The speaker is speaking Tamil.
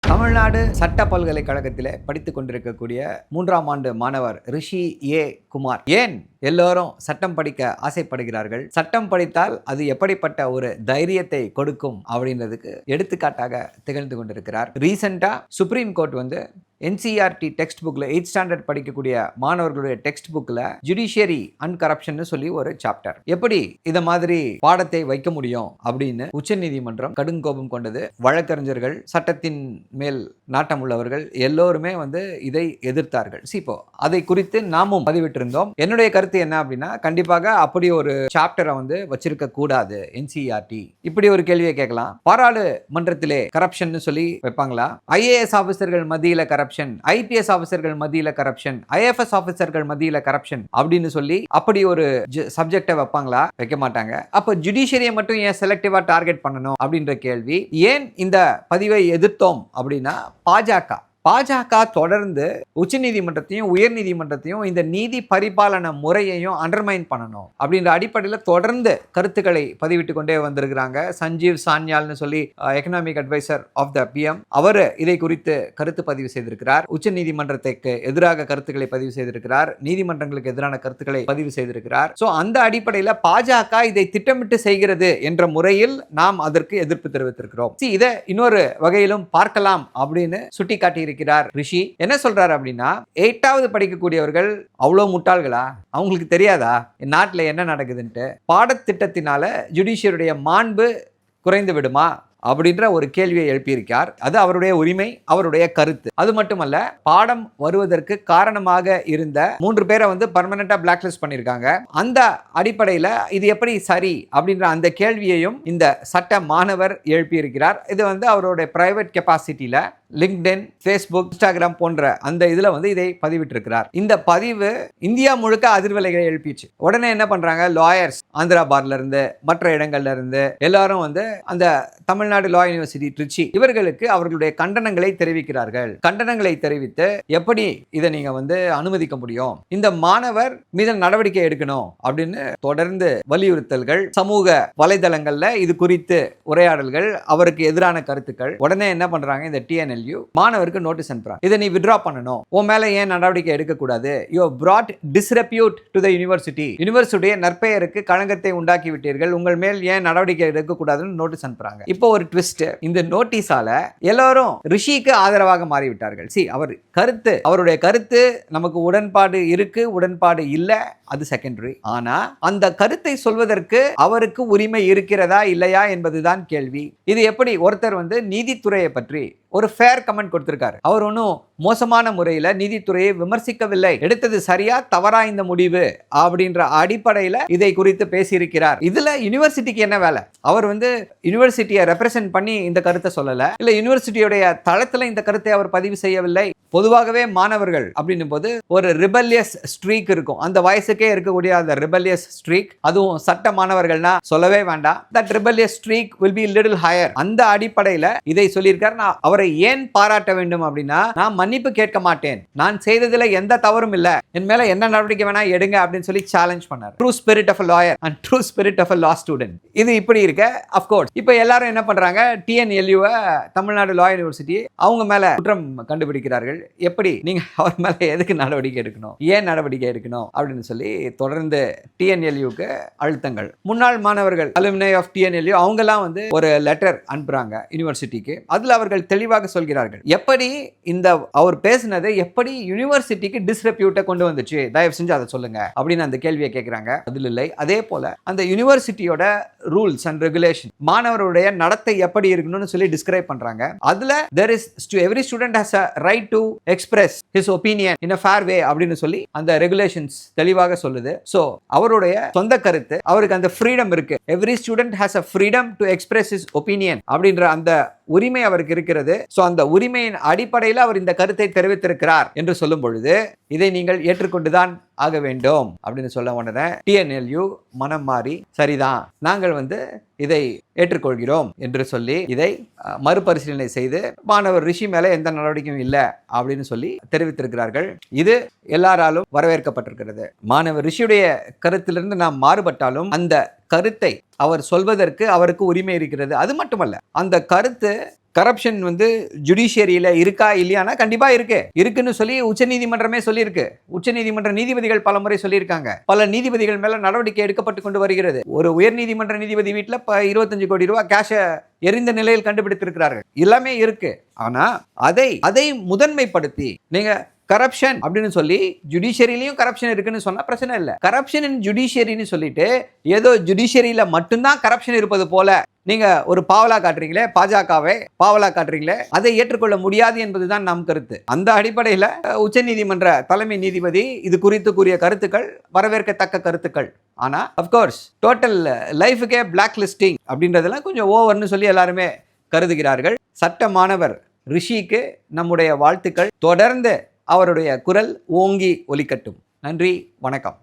தமிழ்நாடு சட்ட பல்கலைக்கழகத்திலே படித்துக் கொண்டிருக்கக்கூடிய 3ஆம் ஆண்டு மாணவர் ரிஷி ஏ குமார். ஏன் எல்லோரும் சட்டம் படிக்க ஆசைப்படுகிறார்கள்? சட்டம் படித்தால் அது எப்படிப்பட்ட ஒரு தைரியத்தை கொடுக்கும் அப்படின்றதுக்கு எடுத்துக்காட்டாக திகழ்ந்து கொண்டிருக்கிறார். ரீசெண்டா சுப்ரீம் கோர்ட் NCERT டெக்ஸ்ட் புக்ல 8th ஸ்டாண்டர்ட் படிக்கக்கூடிய மாணவர்களுடைய டெக்ஸ்ட் புக்ல ஜுடிஷியரி அண்ட் கரப்ஷன் சொல்லி ஒரு சாப்டர். எப்படி இத மாதிரி பாடத்தை வைக்க முடியும் அப்படின்னு உச்சநீதிமன்றம் கடுங்கோபம் கொண்டது. வழக்கறிஞர்கள், சட்டத்தின் மேல் நாட்டம் உள்ளவர்கள் எல்லோருமே இதை எதிர்த்தார்கள். இப்போ அதை குறித்து நாமும் பதிவிட்டிருந்தோம். என்னுடைய கருத்து என்ன அப்படின்னா, கண்டிப்பாக அப்படி ஒரு சாப்டரை வச்சிருக்க கூடாது. NCERT இப்படி ஒரு கேள்வியை கேட்கலாம். பாராளுமன்றத்திலே கரப்ஷன் சொல்லி வைப்பாங்களா? IAS ஆபீசர்கள் மத்தியில கரப்ஷன், IPS ஆபீசர்கள் மத்தியில கரப்ஷன், IFS ஆபீசர்கள் மத்தியில கரப்ஷன் அப்படின்னு சொல்லி அப்படி ஒரு சப்ஜெக்டை வைப்பாங்களா? வைக்க மாட்டாங்க. அப்ப ஜுடிஷியரியை மட்டும் ஏன் செலக்டிவா டார்கெட் பண்ணணும் அப்படின்ற கேள்வி. ஏன் இந்த பதிவை எதிர்த்தோம் அப்படின்னா, பாஜக தொடர்ந்து உச்சநீதிமன்றத்தையும் உயர்நீதிமன்றத்தையும் இந்த நீதி பரிபாலன முறையையும் அண்டர்மைன் பண்ணணும் அப்படின்ற அடிப்படையில் தொடர்ந்து கருத்துக்களை பதிவிட்டு கொண்டே வந்திருக்கிறாங்க. சஞ்சீவ் சான்யால்னு சொல்லி economic advisor of the PM அவர் இதை குறித்து கருத்து பதிவு செய்திருக்கிறார். உச்சநீதிமன்றத்துக்கு எதிராக கருத்துக்களை பதிவு செய்திருக்கிறார். நீதிமன்றங்களுக்கு எதிரான கருத்துக்களை பதிவு செய்திருக்கிறார். ஸோ அந்த அடிப்படையில் பாஜக இதை திட்டமிட்டு செய்கிறது என்ற முறையில் நாம் அதற்கு எதிர்ப்பு தெரிவித்திருக்கிறோம். இதை இன்னொரு வகையிலும் பார்க்கலாம் அப்படின்னு சுட்டிக்காட்டி ரிஷி என்ன சொல்றாரு அப்படின்னா, 8வது படிக்கக்கூடியவர்கள் அவ்வளவு முட்டாள்களா? அவங்களுக்கு தெரியாதா நாட்டில் என்ன நடக்குதுன்ட்டு? பாடத்திட்டத்தினால ஜுடிஷியருடைய மாண்பு குறைந்து விடுமா அப்படின்ற ஒரு கேள்வியை எழுப்பியிருக்கார். அது அவருடைய உரிமை, அவருடைய கருத்து. அது மட்டுமல்ல, பாடம் வருவதற்கு காரணமாக இருந்த 3 பேரை பர்மனண்டா பிளாக் லிஸ்ட் பண்ணியிருக்காங்க. அந்த அடிப்படையில் இது எப்படி சரி அப்படின்ற அந்த கேள்வியையும் இந்த சட்ட மாணவர் எழுப்பியிருக்கிறார். இது அவருடைய பிரைவேட் கெப்பாசிட்டியில லிங்க்டின், ஃபேஸ்புக், இன்ஸ்டாகிராம் போன்ற அந்த இதுல இதை பதிவிட்டிருக்கிறார். இந்த பதிவு இந்தியா முழுக்க அதிர்வலைகளை எழுப்பிச்சு. உடனே என்ன பண்றாங்க? லாயர்ஸ் ஆந்திரா பார்ல இருந்து மற்ற இடங்கள்ல இருந்து எல்லாரும் அந்த தமிழ்நாடு லா யூனிவர்சிட்டி திருச்சி இவர்களுக்கு அவர்களுடைய கண்டனங்களை தெரிவிக்கிறார்கள். கண்டனங்களை தெரிவித்து எப்படி இதை நீங்க அனுமதிக்க முடியும், இந்த மாணவர் மீது நடவடிக்கை எடுக்கணும் அப்படின்னு தொடர்ந்து வலியுறுத்தல்கள், சமூக வலைதளங்கள்ல இது குறித்து உரையாடல்கள், அவருக்கு எதிரான கருத்துக்கள். உடனே என்ன பண்றாங்க? இந்த TNLU மாணவருக்கு நோட்டீஸ் அனுப்புறாங்க. இதை நீ வித்ட்ரா பண்ணணும், உன் மேல ஏன் நடவடிக்கை எடுக்க கூடாது, you have brought disrepute to the university, யூனிவர்சிட்டியுடைய நற்பெயருக்கு களங்கத்தை உண்டாக்கி விட்டீர்கள், உங்கள் மேல் ஏன் நடவடிக்கை எடுக்க கூடாதுன்னு நோட்டீஸ் அனுப்புறாங்க. இப்போ ஒரு ட்விஸ்ட், இந்த நோட்டீஸால எல்லாரும் ரிஷிக்கு ஆதரவாக மாறிவிட்டார்கள். அவருடைய கருத்து நமக்கு உடன்பாடு இருக்கு, உடன்பாடு இல்ல, அது செகண்டரி. ஆனா அந்த கருத்தை சொல்வதற்கு அவருக்கு உரிமை இருக்கிறதா இல்லையா என்பதுதான் கேள்வி. இது எப்படி ஒருத்தர் நீதித்துறையை பற்றி ஒரு ஃபேர் கமெண்ட் கொடுத்திருக்காரு. அவர் ஒன்றும் மோசமான முறையில் நீதித்துறையை விமர்சிக்கவில்லை, எடுத்தது சரியா தவறா இந்த முடிவு அப்படின்ற அடிப்படையில் இதை குறித்து பேசியிருக்கிறார். இதுல யூனிவர்சிட்டிக்கு என்ன வேலை? அவர் யூனிவர்சிட்டியை ரெப்ரசென்ட் பண்ணி இந்த கருத்தை சொல்லல, இல்ல யூனிவர்சிட்டியுடைய தளத்துல இந்த கருத்தை அவர் பதிவு செய்யவில்லை. பொதுவாகவே மாணவர்கள் அப்படின்னும் போது ஒரு ரிபல்லியஸ் ஸ்ட்ரீக் இருக்கும். அந்த வயசுக்கே இருக்கக்கூடிய அந்த ரிபல்லியஸ் ஸ்ட்ரீக், அதுவும் சட்ட மாணவர்கள்னா சொல்லவே வேண்டாம். That rebellious streak will be little higher. அந்த அடிப்படையில் இதை சொல்லியிருக்கார். நான் அவரை ஏன் பாராட்ட வேண்டும் அப்படின்னா, நான் மன்னிப்பு கேட்க மாட்டேன், நான் செய்ததுல எந்த தவறும் இல்ல, என் மேல என்ன நடவடிக்கை வேணா எடுங்க அப்படின்னு சொல்லி சேலஞ்ச் பண்ணார். True spirit of a lawyer and true spirit of a law student. இது இப்படி இருக்க ஆஃப் கோர்ஸ் இப்போ எல்லாரும் என்ன பண்றாங்க? TNLU தமிழ்நாடு லா யூனிவர்சிட்டி அவங்க மேல குற்றம் கண்டுபிடிக்கிறார்கள். எப்படி நீங்க அவர் மேல எதுக்கு நடவடிக்கை எடுக்கணும், ஏன் நடவடிக்கை எடுக்கணும் அப்படின்னு சொல்லி தொடர்ந்து TNLUக்கு அழுத்தங்கள். முன்னாள் மாணவர்கள் அலுமினை ஆஃப் TNLU அவங்கெல்லாம் ஒரு லெட்டர் அனுப்புறாங்க யூனிவர்சிட்டிக்கு. அதுல அவர்கள் தெளிவாக சொல்கிறார்கள், எப்படி இந்த அவர் பேசினது எப்படி யூனிவர்சிட்டிக்கு டிஸ்ரெப்யூட்டை கொண்டு வந்துச்சு, தயவு செஞ்சு அதை சொல்லுங்க அப்படின்னு அந்த கேள்வியை கேட்கிறாங்க. அதில் இல்லை. அதே போல அந்த யூனிவர்சிட்டியோட ரூல்ஸ் அண்ட் ரெகுலேஷன், மாணவருடைய நடத்தை எப்படி இருக்கணும்னு சொல்லி டிஸ்கிரைப் பண்றாங்க. அதுல there is every student has a right to express his opinion in a fair way அப்படின்னு சொல்லி அந்த ரெகுலேஷன்ஸ் தெளிவாக சொல்லுது. சோ அவருடைய சொந்த கருத்து, அவருக்கு அந்த ஃப்ரீடம் இருக்கு. every student has a freedom to express his opinion அப்படின்ற அந்த உரிமை அவருக்கு இருக்கிறது. சோ அந்த உரிமையின் அடிப்படையில் அவர் இந்த கருத்தை தெரிவித்திருக்கிறார் என்று சொல்லும் பொழுது இதை நீங்கள் ஏற்றுக்கொண்டுதான் ஆக வேண்டும் அப்படின்னு சொல்ல உடனே TNLU மனம் மாறி சரிதான், நாங்கள் இதை ஏற்றுக்கொள்கிறோம் என்று சொல்லி இதை மறுபரிசீலனை செய்து மாணவர் ரிஷி மேல எந்த நடவடிக்கையும் இல்லை அப்படின்னு சொல்லி தெரிவித்திருக்கிறார்கள். இது எல்லாராலும் வரவேற்கப்பட்டிருக்கிறது. மாணவர் ரிஷியுடைய கருத்திலிருந்து நாம் மாறுபட்டாலும் அந்த கருத்தை அவர் சொல்வதற்கு அவருக்கு உரிமை இருக்கிறது. அது மட்டுமல்ல, அந்த கருத்து கரப்ஷன் ஜுடிஷியரியில இருக்கா இல்லையானா கண்டிப்பா இருக்குன்னு சொல்லி உச்சநீதிமன்றமே சொல்லியிருக்கு. உச்சநீதிமன்ற நீதிபதிகள் பல முறை சொல்லியிருக்காங்க. பல நீதிபதிகள் மேல நடவடிக்கை எடுக்கப்பட்டு கொண்டு வருகிறது. ஒரு உயர்நீதிமன்ற நீதிபதி வீட்டில் 25 கோடி ரூபாய் கேஷ எரிந்த நிலையில் கண்டுபிடித்திருக்கிறார்கள். எல்லாமே இருக்கு. ஆனா அதை முதன்மைப்படுத்தி நீங்க கரப்ஷன் அப்படின்னு சொல்லி ஜுடிஷியரியிலையும் கரப்ஷன் இருக்குன்னு சொன்னா பிரச்சனை இல்லை. கரப்ஷன் இன் ஜுடிஷியரின்னு சொல்லிட்டு ஏதோ ஜுடிஷியரியில மட்டும்தான் கரப்ஷன் இருப்பது போல நீங்க ஒரு பாவலா காட்டுறீங்களே, பாஜகவை பாவலா காட்டுறீங்களே, அதை ஏற்றுக்கொள்ள முடியாது என்பதுதான் நம் கருத்து. அந்த அடிப்படையில் உச்சநீதிமன்ற தலைமை நீதிபதி இது குறித்து கூறிய கருத்துக்கள் வரவேற்கத்தக்க கருத்துக்கள். ஆனா அப்கோர்ஸ் டோட்டல் லைஃபுக்கே பிளாக் லிஸ்டிங் அப்படின்றதெல்லாம் கொஞ்சம் ஓவர்னு சொல்லி எல்லாருமே கருதுகிறார்கள். சட்ட மாணவர் ரிஷிக்கு நம்முடைய வாழ்த்துக்கள். தொடர்ந்து அவருடைய குரல் ஓங்கி ஒலிக்கட்டும். நன்றி, வணக்கம்.